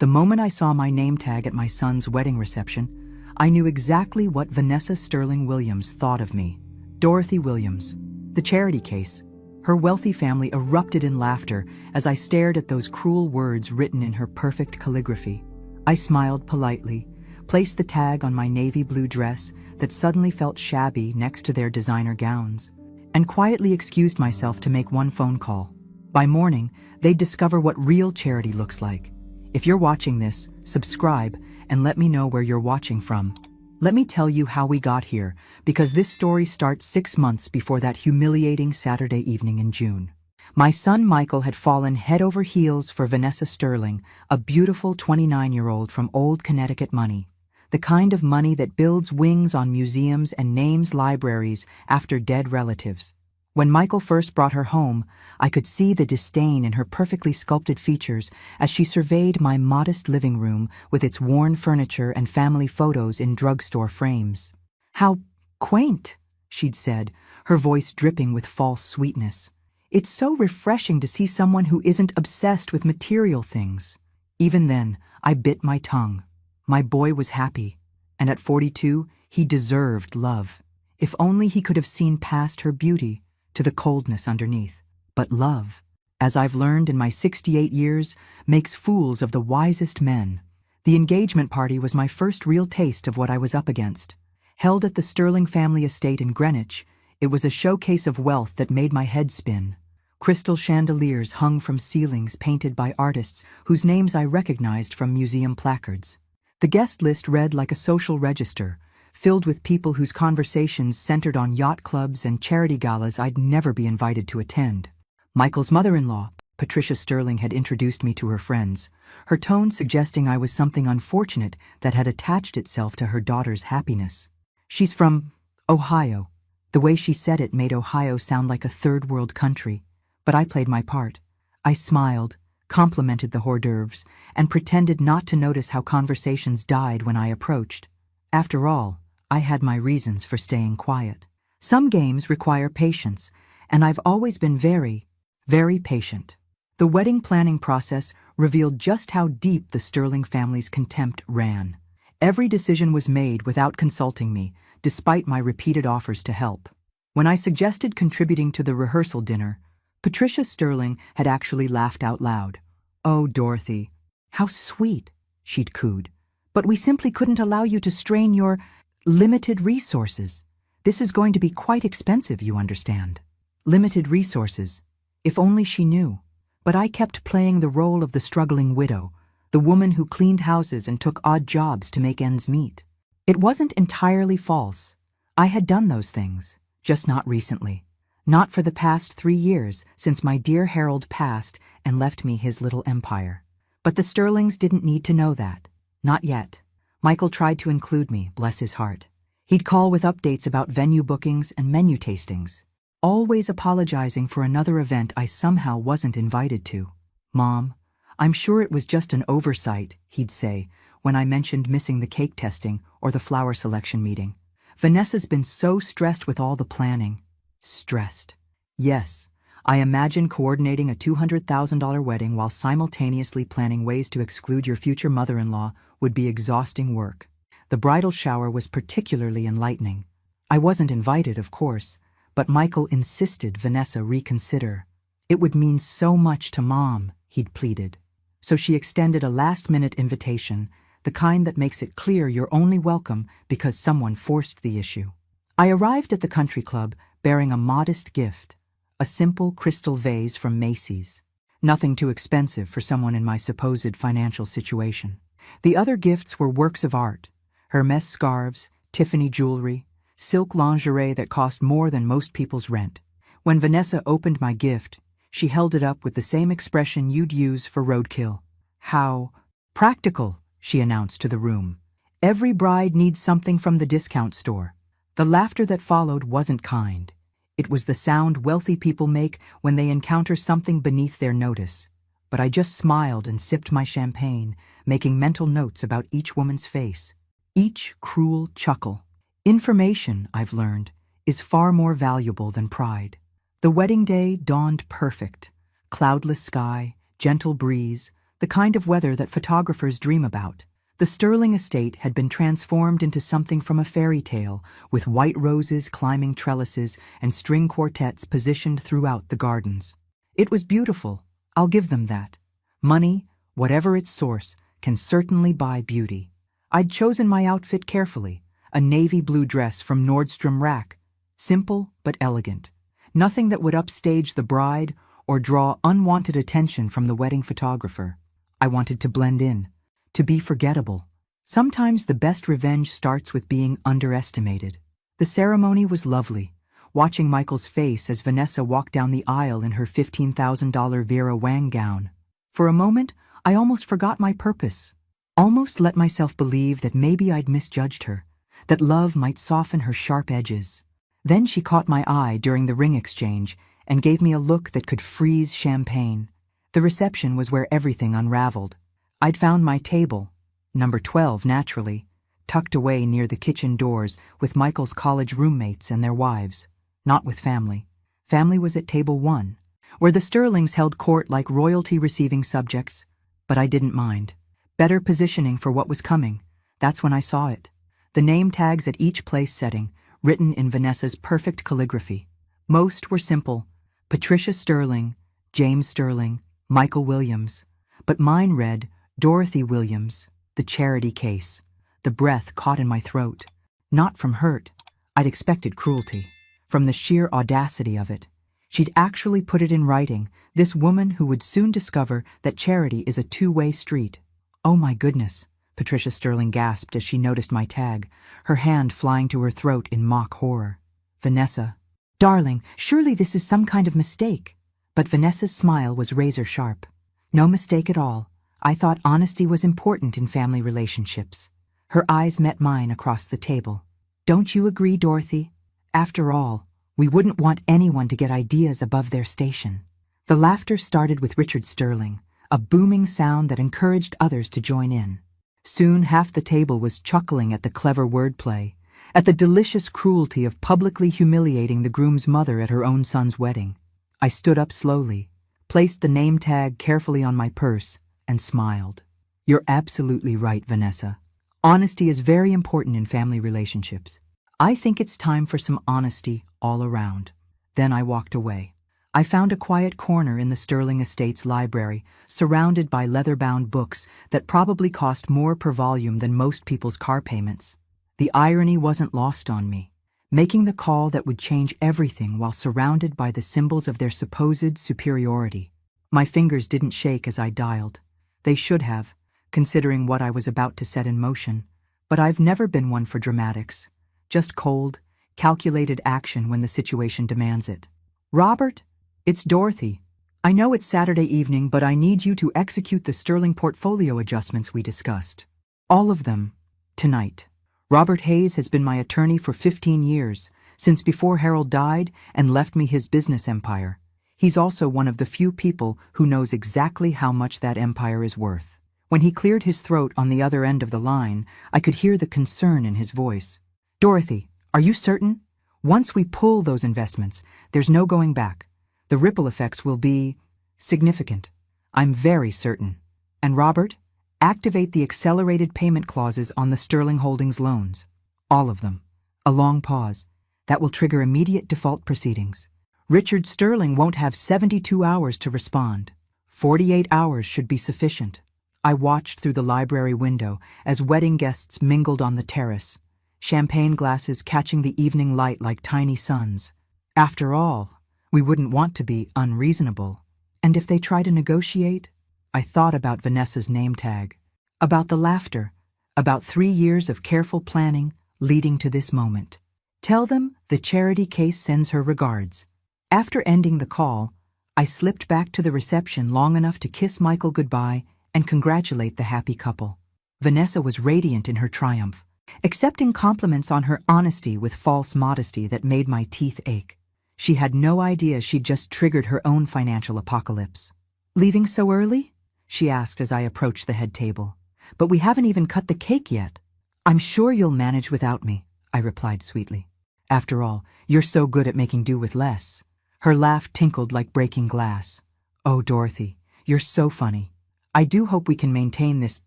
The moment I saw my name tag at my son's wedding reception, I knew exactly what Vanessa Sterling Williams thought of me. Dorothy Williams. The charity case. Her wealthy family erupted in laughter as I stared at those cruel words written in her perfect calligraphy. I smiled politely, placed the tag on my navy blue dress that suddenly felt shabby next to their designer gowns, and quietly excused myself to make one phone call. By morning, they'd discover what real charity looks like. If you're watching this, subscribe and let me know where you're watching from. Let me tell you how we got here, because this story starts 6 months before that humiliating Saturday evening in June. My son Michael had fallen head over heels for Vanessa Sterling, a beautiful 29-year-old from old Connecticut money. The kind of money that builds wings on museums and names libraries after dead relatives. When Michael first brought her home, I could see the disdain in her perfectly sculpted features as she surveyed my modest living room with its worn furniture and family photos in drugstore frames. "How quaint," she'd said, her voice dripping with false sweetness. "It's so refreshing to see someone who isn't obsessed with material things." Even then, I bit my tongue. My boy was happy, and at 42, he deserved love. If only he could have seen past her beauty to the coldness underneath. But love, as I've learned in my 68 years, makes fools of the wisest men. The engagement party was my first real taste of what I was up against. Held at the Sterling family estate in Greenwich, it was a showcase of wealth that made my head spin. Crystal chandeliers hung from ceilings painted by artists whose names I recognized from museum placards. The guest list read like a social register, filled with people whose conversations centered on yacht clubs and charity galas I'd never be invited to attend. Michael's mother-in-law, Patricia Sterling, had introduced me to her friends, her tone suggesting I was something unfortunate that had attached itself to her daughter's happiness. "She's from Ohio." The way she said it made Ohio sound like a third-world country, but I played my part. I smiled, complimented the hors d'oeuvres, and pretended not to notice how conversations died when I approached. After all, I had my reasons for staying quiet. Some games require patience, and I've always been very, very patient. The wedding planning process revealed just how deep the Sterling family's contempt ran. Every decision was made without consulting me, despite my repeated offers to help. When I suggested contributing to the rehearsal dinner, Patricia Sterling had actually laughed out loud. "Oh, Dorothy, how sweet," she'd cooed. "But we simply couldn't allow you to strain your limited resources. This is going to be quite expensive, you understand." Limited resources. If only she knew. But I kept playing the role of the struggling widow, the woman who cleaned houses and took odd jobs to make ends meet. It wasn't entirely false. I had done those things, just not recently. Not for the past 3 years, since my dear Harold passed and left me his little empire. But the Sterlings didn't need to know that. Not yet. Michael tried to include me, bless his heart. He'd call with updates about venue bookings and menu tastings, always apologizing for another event I somehow wasn't invited to. "Mom, I'm sure it was just an oversight," he'd say, when I mentioned missing the cake testing or the flower selection meeting. "Vanessa's been so stressed with all the planning." Stressed. Yes, I imagine coordinating a $200,000 wedding while simultaneously planning ways to exclude your future mother-in-law would be exhausting work. The bridal shower was particularly enlightening. I wasn't invited, of course, but Michael insisted Vanessa reconsider. "It would mean so much to Mom," he'd pleaded. So she extended a last-minute invitation, the kind that makes it clear you're only welcome because someone forced the issue. I arrived at the country club bearing a modest gift, a simple crystal vase from Macy's. Nothing too expensive for someone in my supposed financial situation. The other gifts were works of art, Hermes scarves, Tiffany jewelry, silk lingerie that cost more than most people's rent. When Vanessa opened my gift, she held it up with the same expression you'd use for roadkill. "How practical," she announced to the room. "Every bride needs something from the discount store." The laughter that followed wasn't kind. It was the sound wealthy people make when they encounter something beneath their notice. But I just smiled and sipped my champagne, making mental notes about each woman's face. Each cruel chuckle. Information, I've learned, is far more valuable than pride. The wedding day dawned perfect. Cloudless sky, gentle breeze, the kind of weather that photographers dream about. The Sterling estate had been transformed into something from a fairy tale, with white roses climbing trellises and string quartets positioned throughout the gardens. It was beautiful, I'll give them that. Money, whatever its source, can certainly buy beauty. I'd chosen my outfit carefully, a navy blue dress from Nordstrom Rack, simple but elegant. Nothing that would upstage the bride or draw unwanted attention from the wedding photographer. I wanted to blend in, to be forgettable. Sometimes the best revenge starts with being underestimated. The ceremony was lovely, watching Michael's face as Vanessa walked down the aisle in her $15,000 Vera Wang gown. For a moment, I almost forgot my purpose, almost let myself believe that maybe I'd misjudged her, that love might soften her sharp edges. Then she caught my eye during the ring exchange and gave me a look that could freeze champagne. The reception was where everything unraveled. I'd found my table, number 12 naturally, tucked away near the kitchen doors with Michael's college roommates and their wives, not with family. Family was at table 1, where the Sterlings held court like royalty receiving subjects, but I didn't mind. Better positioning for what was coming. That's when I saw it. The name tags at each place setting, written in Vanessa's perfect calligraphy. Most were simple: Patricia Sterling, James Sterling, Michael Williams. But mine read, Dorothy Williams, the charity case. The breath caught in my throat. Not from hurt. I'd expected cruelty. From the sheer audacity of it. She'd actually put it in writing, this woman who would soon discover that charity is a two-way street. Oh my goodness, Patricia Sterling gasped as she noticed my tag, her hand flying to her throat in mock horror. Vanessa. Darling, surely this is some kind of mistake. But Vanessa's smile was razor sharp. No mistake at all. I thought honesty was important in family relationships. Her eyes met mine across the table. Don't you agree, Dorothy? After all, we wouldn't want anyone to get ideas above their station. The laughter started with Richard Sterling, a booming sound that encouraged others to join in. Soon half the table was chuckling at the clever wordplay, at the delicious cruelty of publicly humiliating the groom's mother at her own son's wedding. I stood up slowly, placed the name tag carefully on my purse, and smiled. You're absolutely right, Vanessa. Honesty is very important in family relationships. I think it's time for some honesty all around. Then I walked away. I found a quiet corner in the Sterling Estate's library, surrounded by leather-bound books that probably cost more per volume than most people's car payments. The irony wasn't lost on me. Making the call that would change everything while surrounded by the symbols of their supposed superiority. My fingers didn't shake as I dialed. They should have, considering what I was about to set in motion. But I've never been one for dramatics. Just cold, calculated action when the situation demands it. Robert, it's Dorothy. I know it's Saturday evening, but I need you to execute the Sterling portfolio adjustments we discussed. All of them, tonight. Robert Hayes has been my attorney for 15 years, since before Harold died and left me his business empire. He's also one of the few people who knows exactly how much that empire is worth. When he cleared his throat on the other end of the line, I could hear the concern in his voice. Dorothy, are you certain? Once we pull those investments, there's no going back. The ripple effects will be significant. I'm very certain. And Robert, activate the accelerated payment clauses on the Sterling Holdings loans. All of them. A long pause. That will trigger immediate default proceedings. Richard Sterling won't have 72 hours to respond. 48 hours should be sufficient. I watched through the library window as wedding guests mingled on the terrace, champagne glasses catching the evening light like tiny suns. After all, we wouldn't want to be unreasonable. And if they try to negotiate? I thought about Vanessa's name tag, about the laughter, about 3 years of careful planning leading to this moment. Tell them the charity case sends her regards. After ending the call, I slipped back to the reception long enough to kiss Michael goodbye and congratulate the happy couple. Vanessa was radiant in her triumph, accepting compliments on her honesty with false modesty that made my teeth ache. She had no idea she'd just triggered her own financial apocalypse. Leaving so early? She asked as I approached the head table. But we haven't even cut the cake yet. I'm sure you'll manage without me, I replied sweetly. After all, you're so good at making do with less. Her laugh tinkled like breaking glass. Oh, Dorothy, you're so funny. I do hope we can maintain this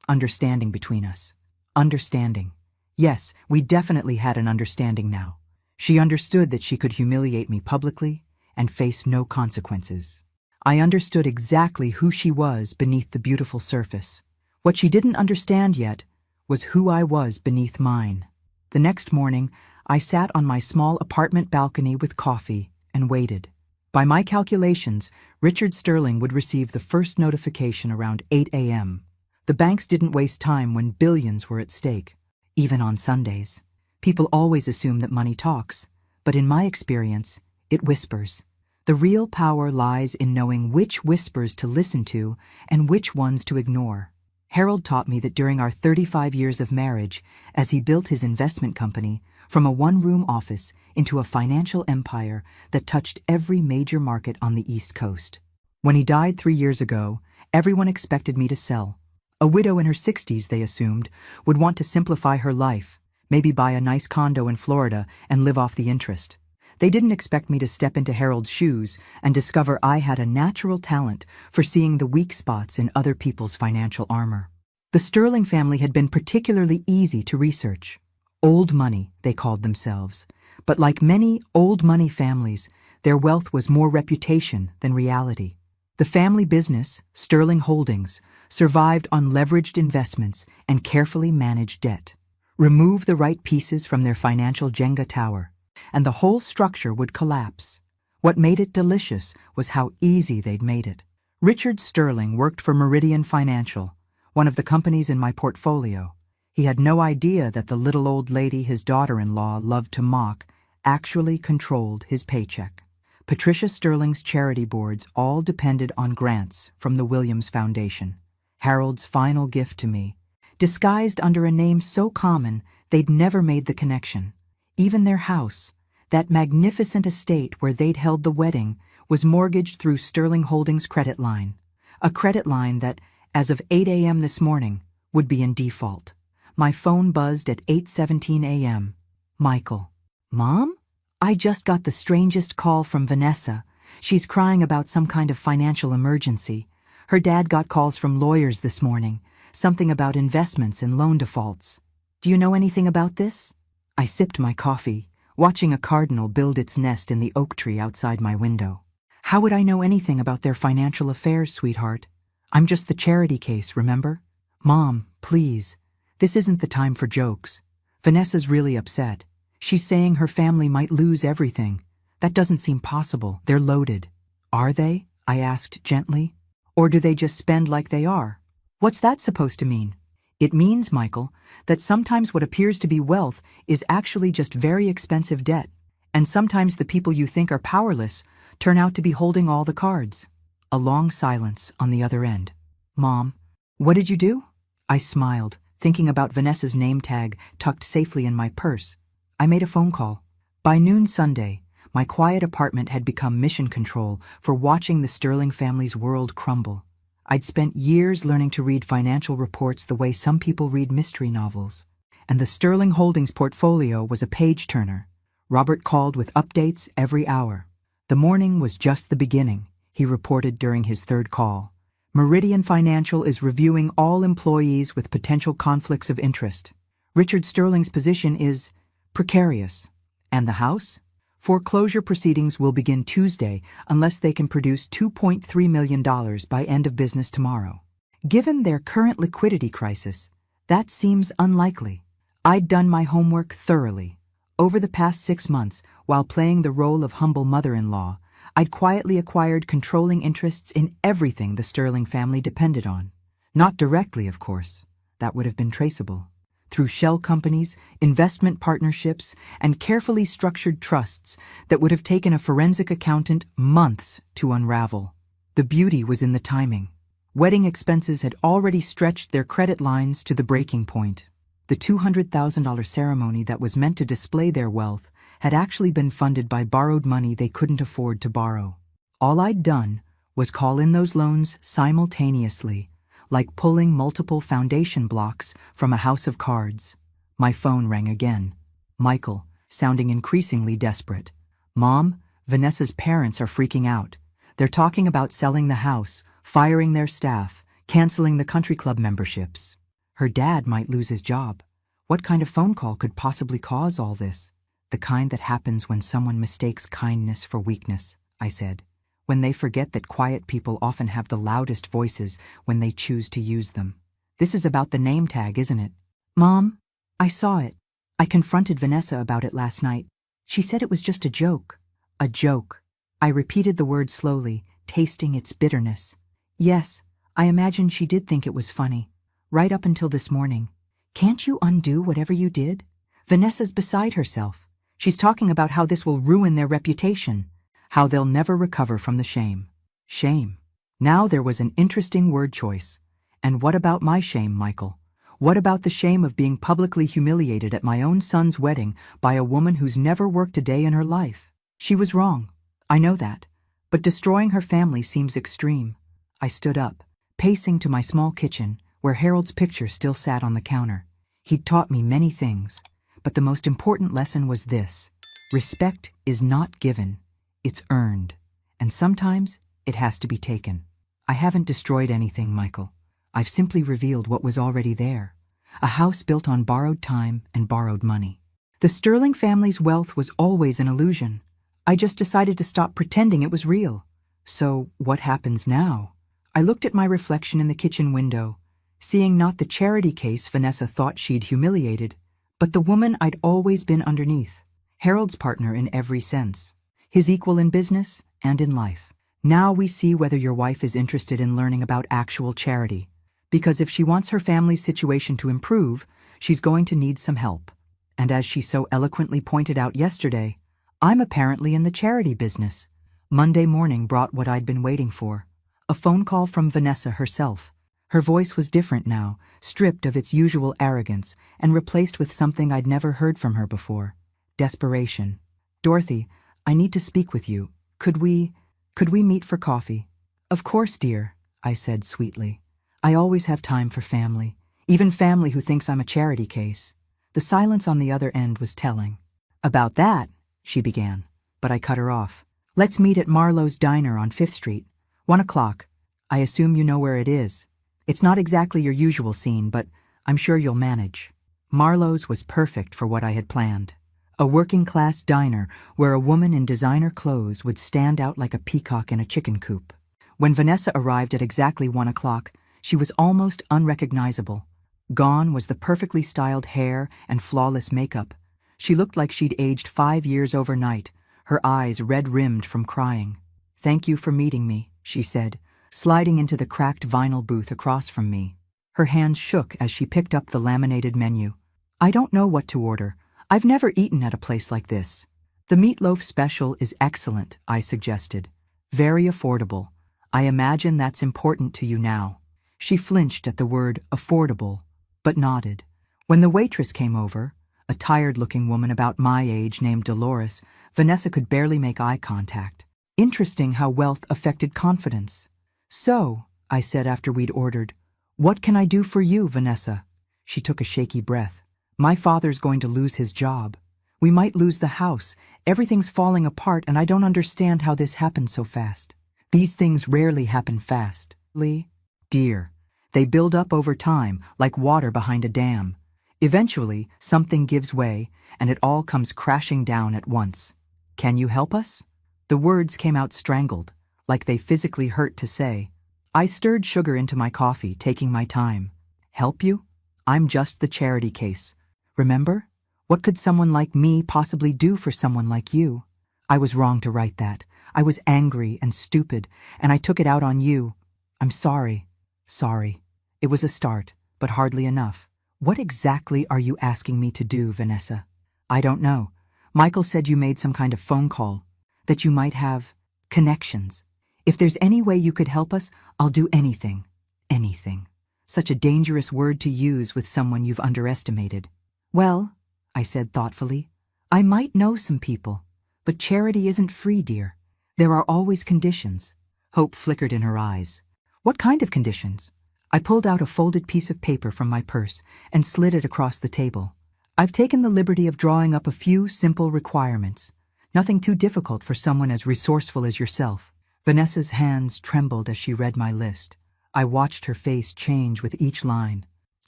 understanding between us. Understanding. Yes, we definitely had an understanding now. She understood that she could humiliate me publicly and face no consequences. I understood exactly who she was beneath the beautiful surface. What she didn't understand yet was who I was beneath mine. The next morning, I sat on my small apartment balcony with coffee and waited. By my calculations, Richard Sterling would receive the first notification around 8 a.m. The banks didn't waste time when billions were at stake, even on Sundays. People always assume that money talks, but in my experience, it whispers. The real power lies in knowing which whispers to listen to and which ones to ignore. Harold taught me that during our 35 years of marriage, as he built his investment company from a one-room office into a financial empire that touched every major market on the East Coast. When he died 3 years ago, everyone expected me to sell. A widow in her 60s, they assumed, would want to simplify her life, maybe buy a nice condo in Florida and live off the interest. They didn't expect me to step into Harold's shoes and discover I had a natural talent for seeing the weak spots in other people's financial armor. The Sterling family had been particularly easy to research. Old money, they called themselves. But like many old money families, their wealth was more reputation than reality. The family business, Sterling Holdings, survived on leveraged investments and carefully managed debt. Remove the right pieces from their financial Jenga tower, and the whole structure would collapse. What made it delicious was how easy they'd made it. Richard Sterling worked for Meridian Financial, one of the companies in my portfolio. He had no idea that the little old lady his daughter-in-law loved to mock actually controlled his paycheck. Patricia Sterling's charity boards all depended on grants from the Williams Foundation. Harold's final gift to me, disguised under a name so common they'd never made the connection. Even their house, that magnificent estate where they'd held the wedding, was mortgaged through Sterling Holdings' credit line. A credit line that, as of 8 a.m. this morning, would be in default. My phone buzzed at 8:17 a.m. Michael. Mom? I just got the strangest call from Vanessa. She's crying about some kind of financial emergency. Her dad got calls from lawyers this morning, something about investments and loan defaults. Do you know anything about this? I sipped my coffee, watching a cardinal build its nest in the oak tree outside my window. How would I know anything about their financial affairs, sweetheart? I'm just the charity case, remember? Mom, please. This isn't the time for jokes. Vanessa's really upset. She's saying her family might lose everything. That doesn't seem possible. They're loaded. Are they? I asked gently. Or do they just spend like they are? What's that supposed to mean? It means, Michael, that sometimes what appears to be wealth is actually just very expensive debt. And sometimes the people you think are powerless turn out to be holding all the cards. A long silence on the other end. Mom, what did you do? I smiled, thinking about Vanessa's name tag tucked safely in my purse. I made a phone call. By noon Sunday, my quiet apartment had become mission control for watching the Sterling family's world crumble. I'd spent years learning to read financial reports the way some people read mystery novels. And the Sterling Holdings portfolio was a page-turner. Robert called with updates every hour. The morning was just the beginning, he reported during his third call. Meridian Financial is reviewing all employees with potential conflicts of interest. Richard Sterling's position is precarious. And the house? Foreclosure proceedings will begin Tuesday unless they can produce $2.3 million by end of business tomorrow. Given their current liquidity crisis, that seems unlikely. I'd done my homework thoroughly. Over the past 6 months, while playing the role of humble mother-in-law, I'd quietly acquired controlling interests in everything the Sterling family depended on. Not directly, of course. That would have been traceable. Through shell companies, investment partnerships, and carefully structured trusts that would have taken a forensic accountant months to unravel. The beauty was in the timing. Wedding expenses had already stretched their credit lines to the breaking point. The $200,000 ceremony that was meant to display their wealth had actually been funded by borrowed money they couldn't afford to borrow. All I'd done was call in those loans simultaneously, like pulling multiple foundation blocks from a house of cards. My phone rang again. Michael, sounding increasingly desperate. Mom, Vanessa's parents are freaking out. They're talking about selling the house, firing their staff, Canceling the country club memberships. Her dad might lose his job. What kind of phone call could possibly cause all this? The kind that happens when someone mistakes kindness for weakness, I said. When they forget that quiet people often have the loudest voices when they choose to use them. This is about the name tag, isn't it? Mom, I saw it. I confronted Vanessa about it last night. She said it was just a joke. A joke. I repeated the word slowly, tasting its bitterness. Yes, I imagine she did think it was funny. Right up until this morning. Can't you undo whatever you did? Vanessa's beside herself. She's talking about how this will ruin their reputation. How they'll never recover from the shame. Shame. Now there was an interesting word choice. And what about my shame, Michael? What about the shame of being publicly humiliated at my own son's wedding by a woman who's never worked a day in her life? She was wrong. I know that. But destroying her family seems extreme. I stood up, pacing to my small kitchen, where Harold's picture still sat on the counter. He'd taught me many things, but the most important lesson was this. Respect is not given. It's earned, and sometimes it has to be taken. I haven't destroyed anything, Michael. I've simply revealed what was already there. A house built on borrowed time and borrowed money. The Sterling family's wealth was always an illusion. I just decided to stop pretending it was real. So, what happens now? I looked at my reflection in the kitchen window, seeing not the charity case Vanessa thought she'd humiliated, but the woman I'd always been underneath, Harold's partner in every sense. His equal in business and in life. Now we see whether your wife is interested in learning about actual charity. Because if she wants her family's situation to improve, she's going to need some help. And as she so eloquently pointed out yesterday, I'm apparently in the charity business. Monday morning brought what I'd been waiting for. A phone call from Vanessa herself. Her voice was different now, stripped of its usual arrogance, and replaced with something I'd never heard from her before. Desperation. Dorothy, I need to speak with you. Could we meet for coffee? Of course, dear, I said sweetly. I always have time for family, even family who thinks I'm a charity case. The silence on the other end was telling. About that, she began, but I cut her off. Let's meet at Marlowe's Diner on 5th Street. 1 o'clock. I assume you know where it is. It's not exactly your usual scene, but I'm sure you'll manage. Marlowe's was perfect for what I had planned. A working-class diner where a woman in designer clothes would stand out like a peacock in a chicken coop. When Vanessa arrived at exactly 1 o'clock, she was almost unrecognizable. Gone was the perfectly styled hair and flawless makeup. She looked like she'd aged 5 years overnight, her eyes red-rimmed from crying. Thank you for meeting me, she said, sliding into the cracked vinyl booth across from me. Her hands shook as she picked up the laminated menu. I don't know what to order. I've never eaten at a place like this. The meatloaf special is excellent, I suggested. Very affordable. I imagine that's important to you now. She flinched at the word affordable, but nodded. When the waitress came over, a tired-looking woman about my age named Dolores, Vanessa could barely make eye contact. Interesting how wealth affected confidence. So, I said after we'd ordered, what can I do for you, Vanessa? She took a shaky breath. My father's going to lose his job. We might lose the house. Everything's falling apart and I don't understand how this happened so fast. These things rarely happen fast. Lee? Dear. They build up over time, like water behind a dam. Eventually, something gives way, and it all comes crashing down at once. Can you help us? The words came out strangled, like they physically hurt to say. I stirred sugar into my coffee, taking my time. Help you? I'm just the charity case. Remember? What could someone like me possibly do for someone like you? I was wrong to write that. I was angry and stupid, and I took it out on you. I'm sorry. Sorry. It was a start, but hardly enough. What exactly are you asking me to do, Vanessa? I don't know. Michael said you made some kind of phone call, that you might have connections. If there's any way you could help us, I'll do anything. Anything. Such a dangerous word to use with someone you've underestimated. Well, I said thoughtfully, I might know some people, but charity isn't free, dear. There are always conditions. Hope flickered in her eyes. What kind of conditions? I pulled out a folded piece of paper from my purse and slid it across the table. I've taken the liberty of drawing up a few simple requirements. Nothing too difficult for someone as resourceful as yourself. Vanessa's hands trembled as she read my list. I watched her face change with each line.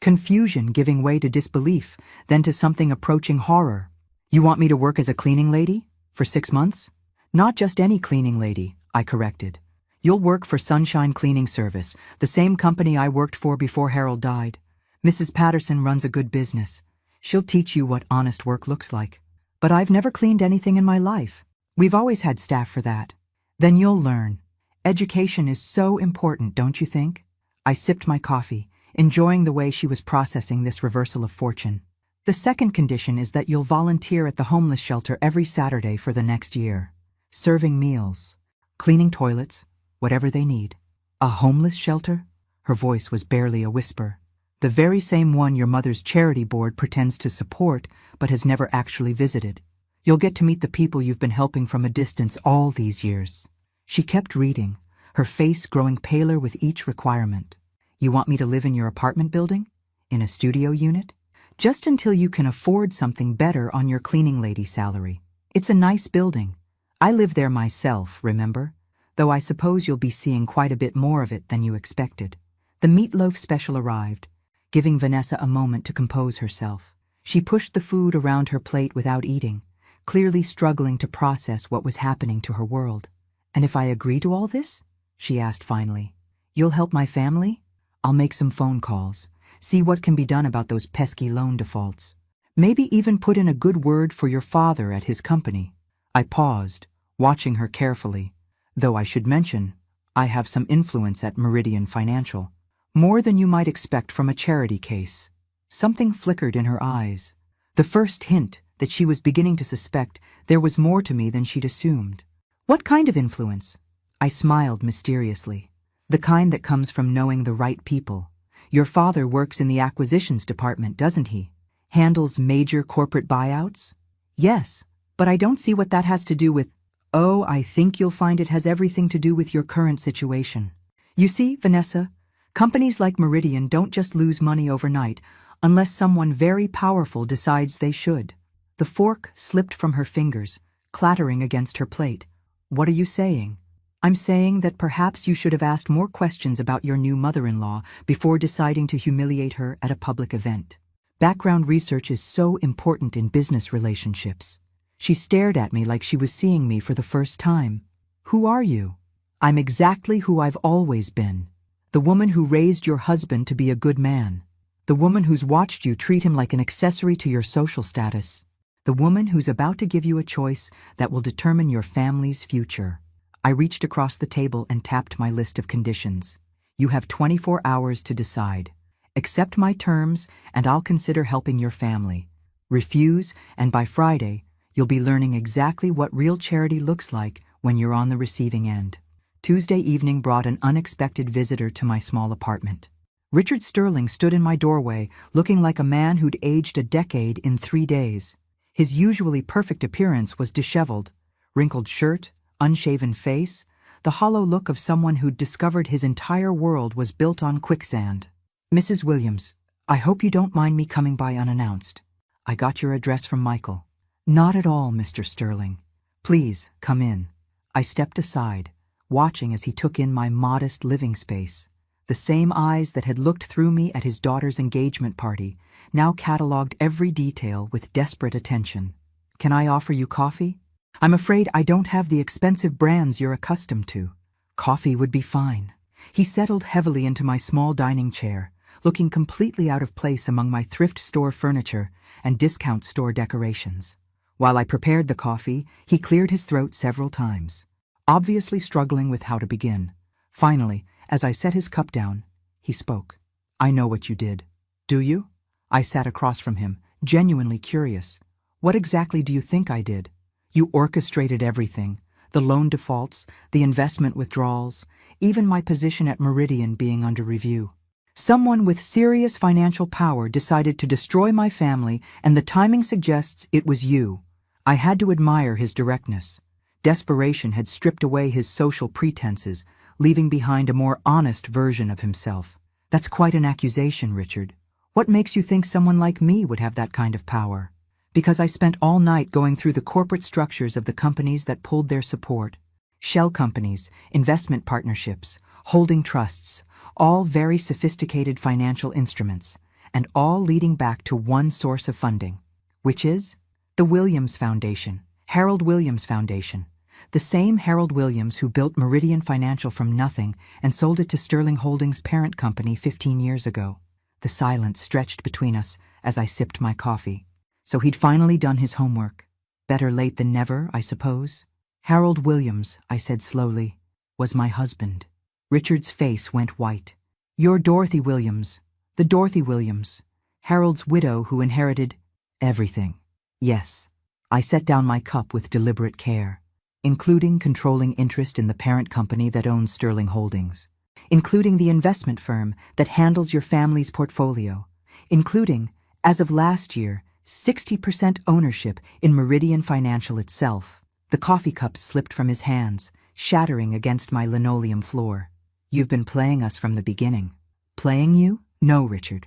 Confusion giving way to disbelief, then to something approaching horror. You want me to work as a cleaning lady? For 6 months? Not just any cleaning lady, I corrected. You'll work for Sunshine Cleaning Service, the same company I worked for before Harold died. Mrs. Patterson runs a good business. She'll teach you what honest work looks like. But I've never cleaned anything in my life. We've always had staff for that. Then you'll learn. Education is so important, don't you think? I sipped my coffee, enjoying the way she was processing this reversal of fortune. The second condition is that you'll volunteer at the homeless shelter every Saturday for the next year. Serving meals, cleaning toilets, whatever they need. A homeless shelter? Her voice was barely a whisper. The very same one your mother's charity board pretends to support but has never actually visited. You'll get to meet the people you've been helping from a distance all these years. She kept reading, her face growing paler with each requirement. You want me to live in your apartment building? In a studio unit? Just until you can afford something better on your cleaning lady salary. It's a nice building. I live there myself, remember? Though I suppose you'll be seeing quite a bit more of it than you expected. The meatloaf special arrived, giving Vanessa a moment to compose herself. She pushed the food around her plate without eating, clearly struggling to process what was happening to her world. And if I agree to all this? She asked finally. You'll help my family? I'll make some phone calls, see what can be done about those pesky loan defaults. Maybe even put in a good word for your father at his company. I paused, watching her carefully. Though I should mention, I have some influence at Meridian Financial. More than you might expect from a charity case. Something flickered in her eyes. The first hint that she was beginning to suspect there was more to me than she'd assumed. What kind of influence? I smiled mysteriously. The kind that comes from knowing the right people. Your father works in the acquisitions department, doesn't he? Handles major corporate buyouts? Yes, but I don't see what that has to do with... Oh, I think you'll find it has everything to do with your current situation. You see, Vanessa, companies like Meridian don't just lose money overnight unless someone very powerful decides they should. The fork slipped from her fingers, clattering against her plate. What are you saying? I'm saying that perhaps you should have asked more questions about your new mother-in-law before deciding to humiliate her at a public event. Background research is so important in business relationships. She stared at me like she was seeing me for the first time. Who are you? I'm exactly who I've always been. The woman who raised your husband to be a good man. The woman who's watched you treat him like an accessory to your social status. The woman who's about to give you a choice that will determine your family's future. I reached across the table and tapped my list of conditions. You have 24 hours to decide. Accept my terms and I'll consider helping your family. Refuse, and by Friday, you'll be learning exactly what real charity looks like when you're on the receiving end. Tuesday evening brought an unexpected visitor to my small apartment. Richard Sterling stood in my doorway, looking like a man who'd aged a decade in 3 days. His usually perfect appearance was disheveled. Wrinkled shirt, unshaven face, the hollow look of someone who'd discovered his entire world was built on quicksand. Mrs. Williams, I hope you don't mind me coming by unannounced. I got your address from Michael. Not at all, Mr. Sterling. Please, come in. I stepped aside, watching as he took in my modest living space. The same eyes that had looked through me at his daughter's engagement party now catalogued every detail with desperate attention. Can I offer you coffee? I'm afraid I don't have the expensive brands you're accustomed to. Coffee would be fine. He settled heavily into my small dining chair, looking completely out of place among my thrift store furniture and discount store decorations. While I prepared the coffee, he cleared his throat several times, obviously struggling with how to begin. Finally, as I set his cup down, he spoke. I know what you did. Do you? I sat across from him, genuinely curious. What exactly do you think I did? You orchestrated everything, the loan defaults, the investment withdrawals, even my position at Meridian being under review. Someone with serious financial power decided to destroy my family, and the timing suggests it was you. I had to admire his directness. Desperation had stripped away his social pretenses, leaving behind a more honest version of himself. That's quite an accusation, Richard. What makes you think someone like me would have that kind of power? Because I spent all night going through the corporate structures of the companies that pulled their support. Shell companies, investment partnerships, holding trusts, all very sophisticated financial instruments, and all leading back to one source of funding, which is the Williams Foundation, Harold Williams Foundation, the same Harold Williams who built Meridian Financial from nothing and sold it to Sterling Holdings' parent company 15 years ago. The silence stretched between us as I sipped my coffee. So he'd finally done his homework. Better late than never, I suppose. Harold Williams, I said slowly, was my husband. Richard's face went white. You're Dorothy Williams, the Dorothy Williams, Harold's widow who inherited everything. Yes. I set down my cup with deliberate care, including controlling interest in the parent company that owns Sterling Holdings, including the investment firm that handles your family's portfolio, including, as of last year, 60% ownership in Meridian Financial itself. The coffee cup slipped from his hands, shattering against my linoleum floor. You've been playing us from the beginning. Playing you? No, Richard.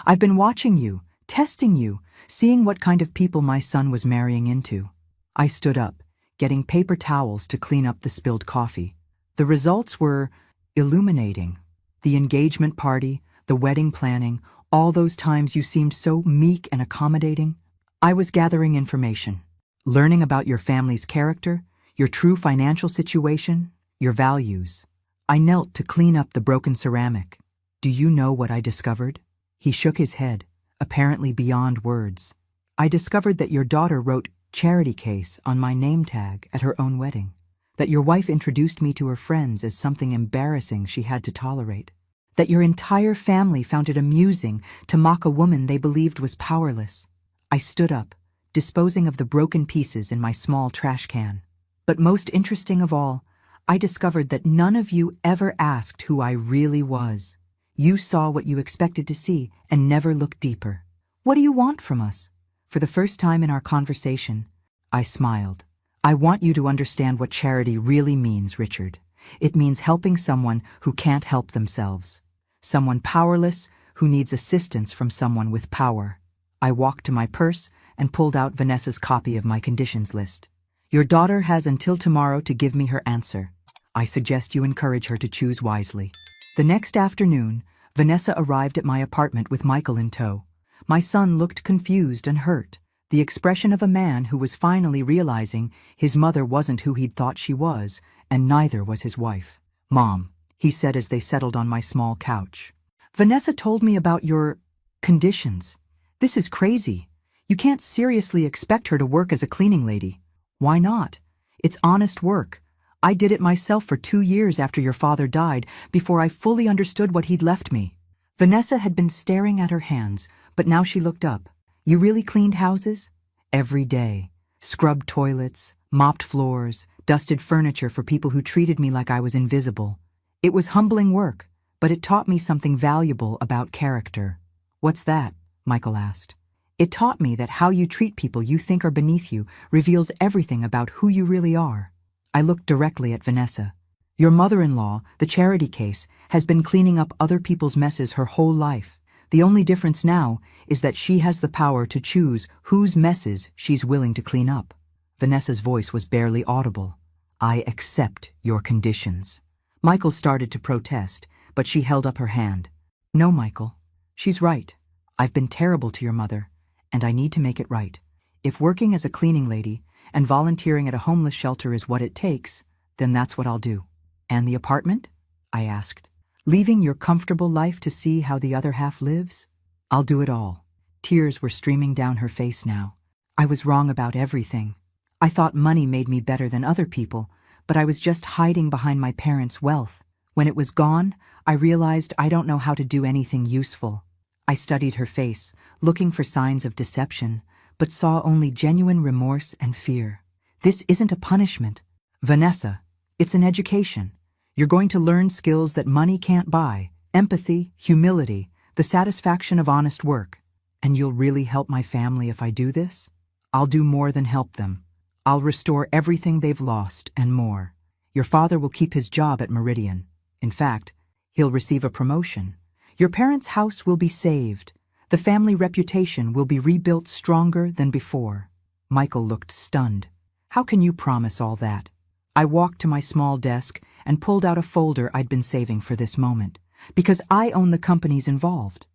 I've been watching you, testing you, seeing what kind of people my son was marrying into. I stood up, getting paper towels to clean up the spilled coffee. The results were illuminating. The engagement party, the wedding planning, all those times you seemed so meek and accommodating. I was gathering information, learning about your family's character, your true financial situation, your values. I knelt to clean up the broken ceramic. Do you know what I discovered? He shook his head, apparently beyond words. I discovered that your daughter wrote charity case on my name tag at her own wedding, that your wife introduced me to her friends as something embarrassing she had to tolerate, that your entire family found it amusing to mock a woman they believed was powerless. I stood up, disposing of the broken pieces in my small trash can. But most interesting of all, I discovered that none of you ever asked who I really was. You saw what you expected to see and never looked deeper. What do you want from us? For the first time in our conversation, I smiled. I want you to understand what charity really means, Richard. It means helping someone who can't help themselves. Someone powerless who needs assistance from someone with power. I walked to my purse and pulled out Vanessa's copy of my conditions list. Your daughter has until tomorrow to give me her answer. I suggest you encourage her to choose wisely. The next afternoon, Vanessa arrived at my apartment with Michael in tow. My son looked confused and hurt, the expression of a man who was finally realizing his mother wasn't who he'd thought she was, and neither was his wife. Mom, he said as they settled on my small couch. Vanessa told me about your conditions. This is crazy. You can't seriously expect her to work as a cleaning lady. Why not? It's honest work. I did it myself for 2 years after your father died, before I fully understood what he'd left me. Vanessa had been staring at her hands, but now she looked up. You really cleaned houses? Every day. Scrubbed toilets, mopped floors, dusted furniture for people who treated me like I was invisible. It was humbling work, but it taught me something valuable about character. What's that? Michael asked. It taught me that how you treat people you think are beneath you reveals everything about who you really are. I looked directly at Vanessa. Your mother-in-law, the charity case, has been cleaning up other people's messes her whole life. The only difference now is that she has the power to choose whose messes she's willing to clean up. Vanessa's voice was barely audible. I accept your conditions. Michael started to protest, but she held up her hand. No, Michael. She's right. I've been terrible to your mother, and I need to make it right. If working as a cleaning lady and volunteering at a homeless shelter is what it takes, then that's what I'll do. And the apartment? I asked. Leaving your comfortable life to see how the other half lives? I'll do it all. Tears were streaming down her face now. I was wrong about everything. I thought money made me better than other people, but I was just hiding behind my parents' wealth. When it was gone, I realized I don't know how to do anything useful. I studied her face, looking for signs of deception, but saw only genuine remorse and fear. This isn't a punishment. Vanessa, it's an education. You're going to learn skills that money can't buy: empathy, humility, the satisfaction of honest work. And you'll really help my family if I do this? I'll do more than help them. I'll restore everything they've lost and more. Your father will keep his job at Meridian. In fact, he'll receive a promotion. Your parents' house will be saved. The family reputation will be rebuilt stronger than before. Michael looked stunned. How can you promise all that? I walked to my small desk and pulled out a folder I'd been saving for this moment. Because I own the companies involved.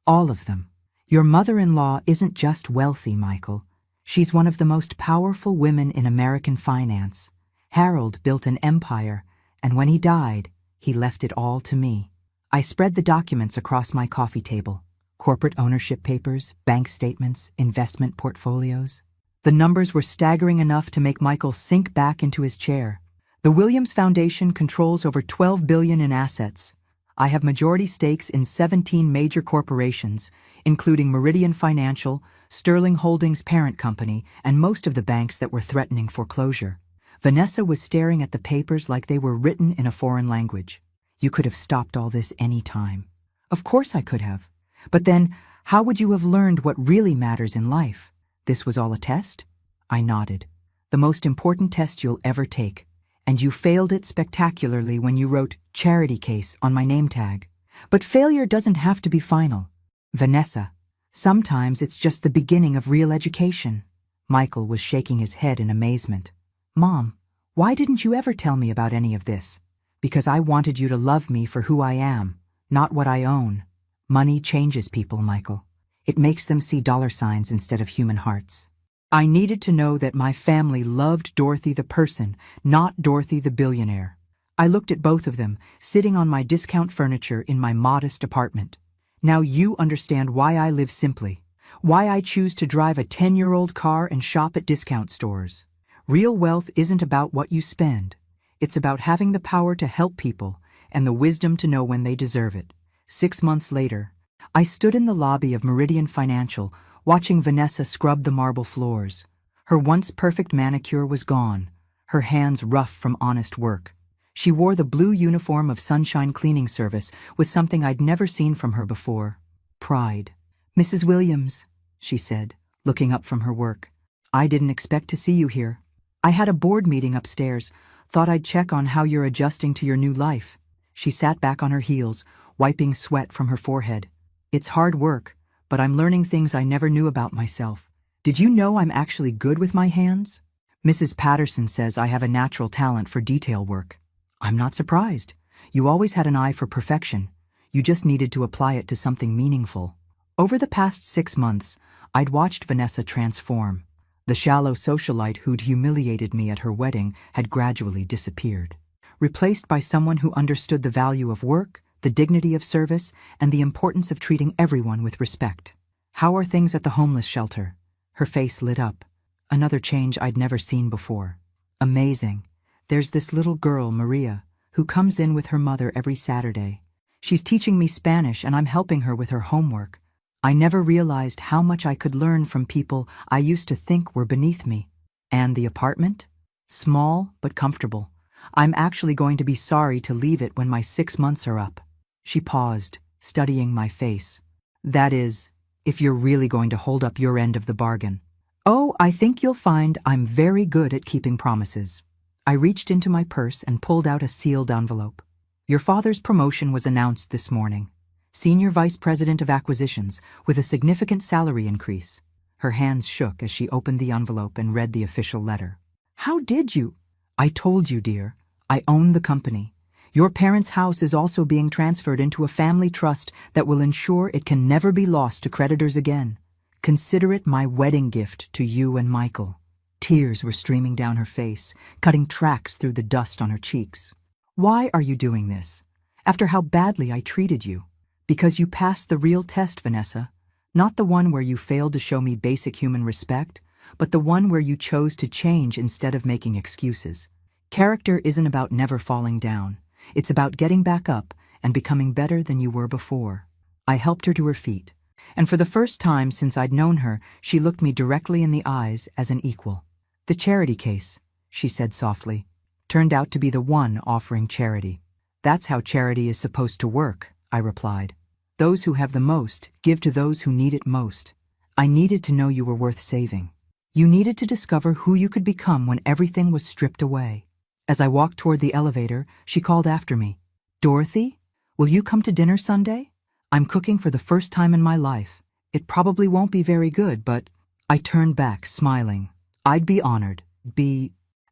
All of them. Your mother-in-law isn't just wealthy, Michael. She's one of the most powerful women in American finance. Harold built an empire, and when he died, he left it all to me. I spread the documents across my coffee table. Corporate ownership papers, bank statements, investment portfolios. The numbers were staggering enough to make Michael sink back into his chair. The Williams Foundation controls over $12 billion in assets. I have majority stakes in 17 major corporations, including Meridian Financial, Sterling Holdings parent company, and most of the banks that were threatening foreclosure. Vanessa was staring at the papers like they were written in a foreign language. You could have stopped all this any time. Of course I could have. But then, how would you have learned what really matters in life? This was all a test? I nodded. The most important test you'll ever take. And you failed it spectacularly when you wrote charity case on my name tag. But failure doesn't have to be final. Vanessa, sometimes it's just the beginning of real education. Michael was shaking his head in amazement. Mom, why didn't you ever tell me about any of this? Because I wanted you to love me for who I am, not what I own. Money changes people, Michael. It makes them see dollar signs instead of human hearts. I needed to know that my family loved Dorothy the person, not Dorothy the billionaire. I looked at both of them, sitting on my discount furniture in my modest apartment. Now you understand why I live simply, why I choose to drive a 10-year-old car and shop at discount stores. Real wealth isn't about what you spend. It's about having the power to help people and the wisdom to know when they deserve it. 6 months later, I stood in the lobby of Meridian Financial, watching Vanessa scrub the marble floors. Her once perfect manicure was gone, her hands rough from honest work. She wore the blue uniform of Sunshine Cleaning Service with something I'd never seen from her before: pride. Mrs. Williams, she said, looking up from her work. I didn't expect to see you here. I had a board meeting upstairs. Thought I'd check on how you're adjusting to your new life. She sat back on her heels, wiping sweat from her forehead. It's hard work, but I'm learning things I never knew about myself. Did you know I'm actually good with my hands? Mrs. Patterson says I have a natural talent for detail work. I'm not surprised. You always had an eye for perfection. You just needed to apply it to something meaningful. Over the past 6 months, I'd watched Vanessa transform. The shallow socialite who'd humiliated me at her wedding had gradually disappeared, replaced by someone who understood the value of work, the dignity of service, and the importance of treating everyone with respect. How are things at the homeless shelter? Her face lit up. Another change I'd never seen before. Amazing. There's this little girl, Maria, who comes in with her mother every Saturday. She's teaching me Spanish and I'm helping her with her homework. I never realized how much I could learn from people I used to think were beneath me. And the apartment? Small but comfortable. I'm actually going to be sorry to leave it when my 6 months are up. She paused, studying my face. That is, if you're really going to hold up your end of the bargain. Oh, I think you'll find I'm very good at keeping promises. I reached into my purse and pulled out a sealed envelope. Your father's promotion was announced this morning. Senior Vice President of Acquisitions, with a significant salary increase. Her hands shook as she opened the envelope and read the official letter. How did you? I told you, dear. I own the company. Your parents' house is also being transferred into a family trust that will ensure it can never be lost to creditors again. Consider it my wedding gift to you and Michael. Tears were streaming down her face, cutting tracks through the dust on her cheeks. Why are you doing this? After how badly I treated you? Because you passed the real test, Vanessa. Not the one where you failed to show me basic human respect, but the one where you chose to change instead of making excuses. Character isn't about never falling down. It's about getting back up and becoming better than you were before. I helped her to her feet, and for the first time since I'd known her, she looked me directly in the eyes as an equal. The charity case, she said softly, turned out to be the one offering charity. That's how charity is supposed to work, I replied. Those who have the most give to those who need it most. I needed to know you were worth saving. You needed to discover who you could become when everything was stripped away. As I walked toward the elevator, she called after me. Dorothy, will you come to dinner Sunday? I'm cooking for the first time in my life. It probably won't be very good, but... I turned back, smiling. I'd be honored.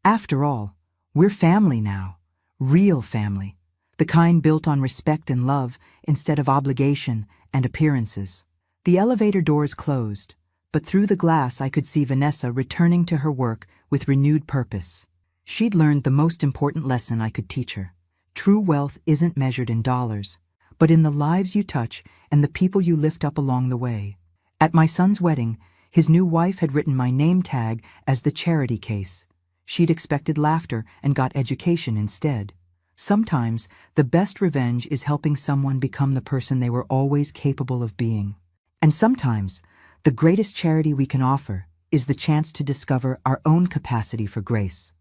After all, we're family now. Real family. The kind built on respect and love instead of obligation and appearances. The elevator doors closed, but through the glass I could see Vanessa returning to her work with renewed purpose. She'd learned the most important lesson I could teach her. True wealth isn't measured in dollars, but in the lives you touch and the people you lift up along the way. At my son's wedding, his new wife had written my name tag as the charity case. She'd expected laughter and got education instead. Sometimes, the best revenge is helping someone become the person they were always capable of being. And sometimes, the greatest charity we can offer is the chance to discover our own capacity for grace.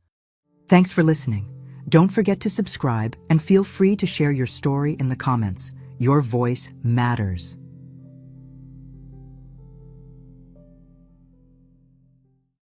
Thanks for listening. Don't forget to subscribe and feel free to share your story in the comments. Your voice matters.